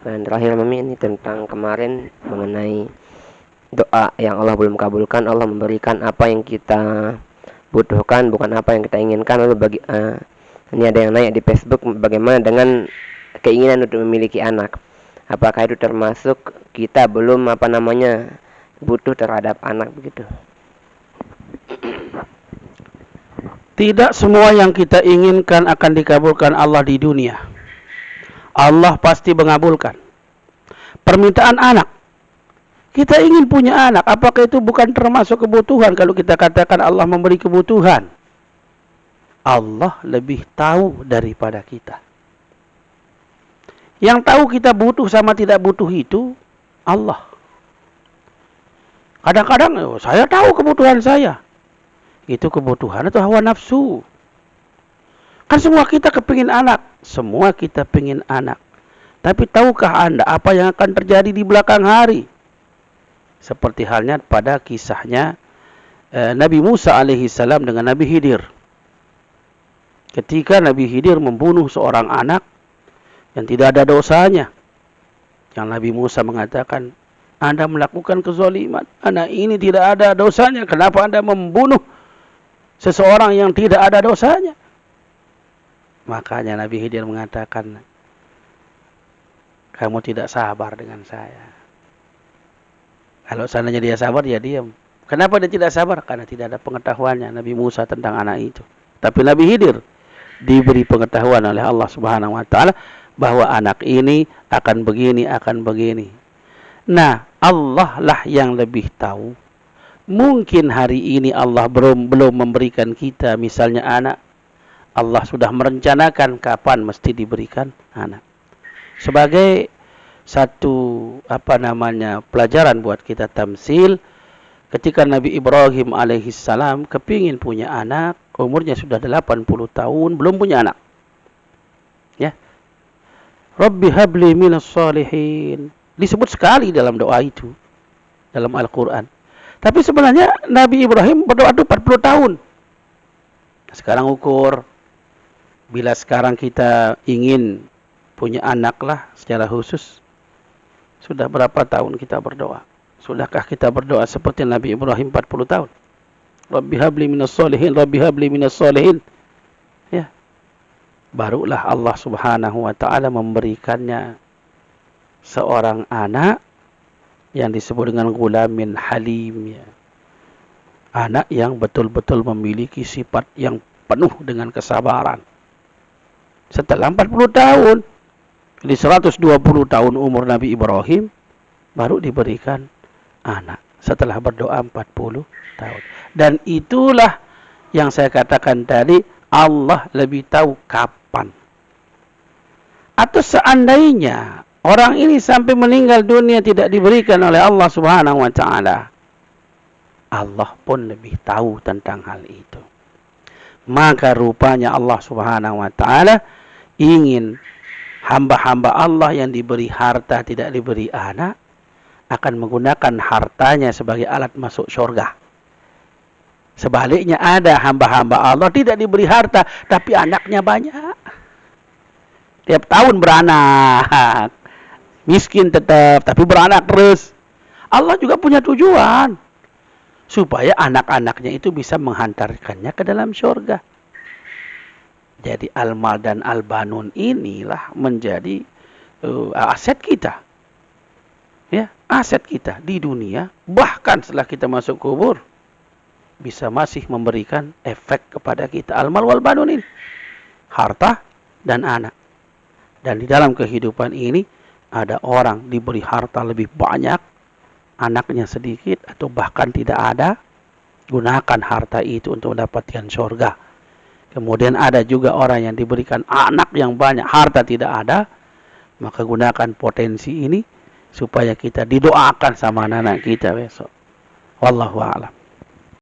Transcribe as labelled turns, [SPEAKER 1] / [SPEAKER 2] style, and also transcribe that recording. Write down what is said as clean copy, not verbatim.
[SPEAKER 1] Dan terakhir Mami, ini tentang kemarin mengenai doa yang Allah belum kabulkan. Allah memberikan apa yang kita butuhkan, bukan apa yang kita inginkan. Lalu ini ada yang nanya di Facebook, bagaimana dengan keinginan untuk memiliki anak? Apakah itu termasuk kita belum butuh terhadap anak begitu?
[SPEAKER 2] Tidak semua yang kita inginkan akan dikabulkan Allah di dunia. Allah pasti mengabulkan. Permintaan anak. Kita ingin punya anak. Apakah itu bukan termasuk kebutuhan kalau kita katakan Allah memberi kebutuhan? Allah lebih tahu daripada kita. Yang tahu kita butuh sama tidak butuh itu Allah. Kadang-kadang saya tahu kebutuhan saya. Itu kebutuhan atau hawa nafsu. Kan semua kita kepingin anak. Semua kita pingin anak. Tapi tahukah Anda apa yang akan terjadi di belakang hari? Seperti halnya pada kisahnya Nabi Musa alaihissalam dengan Nabi Khidir. Ketika Nabi Khidir membunuh seorang anak yang tidak ada dosanya. Yang Nabi Musa mengatakan, Anda melakukan kezaliman. Anak ini tidak ada dosanya. Kenapa Anda membunuh seseorang yang tidak ada dosanya? Makanya Nabi Khidir mengatakan, kamu tidak sabar dengan saya. Kalau seandainya dia sabar, dia diam. Kenapa dia tidak sabar? Karena tidak ada pengetahuannya Nabi Musa tentang anak itu. Tapi Nabi Khidir diberi pengetahuan oleh Allah Subhanahu wa taala bahwa anak ini akan begini, akan begini. Nah, Allah lah yang lebih tahu. Mungkin hari ini Allah belum memberikan kita misalnya anak. Allah sudah merencanakan kapan mesti diberikan anak. Sebagai satu pelajaran buat kita tamsil, ketika Nabi Ibrahim alaihissalam kepingin punya anak, umurnya sudah 80 tahun, belum punya anak. Ya. Rabbi habli minas salihin. Disebut sekali dalam doa itu, dalam Al-Quran. Tapi sebenarnya Nabi Ibrahim berdoa itu 40 tahun. Sekarang ukur, bila sekarang kita ingin punya anak lah secara khusus, sudah berapa tahun kita berdoa? Sudahkah kita berdoa seperti Nabi Ibrahim 40 tahun? Rabbi habli minas salihin, Rabbi habli minas salihin. Ya. Barulah Allah Subhanahu wa taala memberikannya seorang anak yang disebut dengan gulamin halim, ya. Anak yang betul-betul memiliki sifat yang penuh dengan kesabaran. Setelah 40 tahun, di 120 tahun umur Nabi Ibrahim, baru diberikan anak. Setelah berdoa 40 tahun. Dan itulah yang saya katakan tadi, Allah lebih tahu kapan. Atau seandainya orang ini sampai meninggal dunia tidak diberikan oleh Allah Subhanahu wa taala, Allah pun lebih tahu tentang hal itu. Maka rupanya Allah Subhanahu wa taala ingin hamba-hamba Allah yang diberi harta tidak diberi anak akan menggunakan hartanya sebagai alat masuk surga. Sebaliknya ada hamba-hamba Allah tidak diberi harta tapi anaknya banyak. Tiap tahun beranak. Miskin tetap tapi beranak terus. Allah juga punya tujuan supaya anak-anaknya itu bisa menghantarkannya ke dalam surga. Jadi al-mal dan al-banun inilah menjadi aset kita. Ya, aset kita di dunia, bahkan setelah kita masuk kubur bisa masih memberikan efek kepada kita. Al-mal wal banun ini, harta dan anak. Dan di dalam kehidupan ini ada orang diberi harta lebih banyak, anaknya sedikit atau bahkan tidak ada. Gunakan harta itu untuk mendapatkan surga. Kemudian ada juga orang yang diberikan anak yang banyak, harta tidak ada. Maka gunakan potensi ini supaya kita didoakan sama anak-anak kita besok. Wallahu a'lam.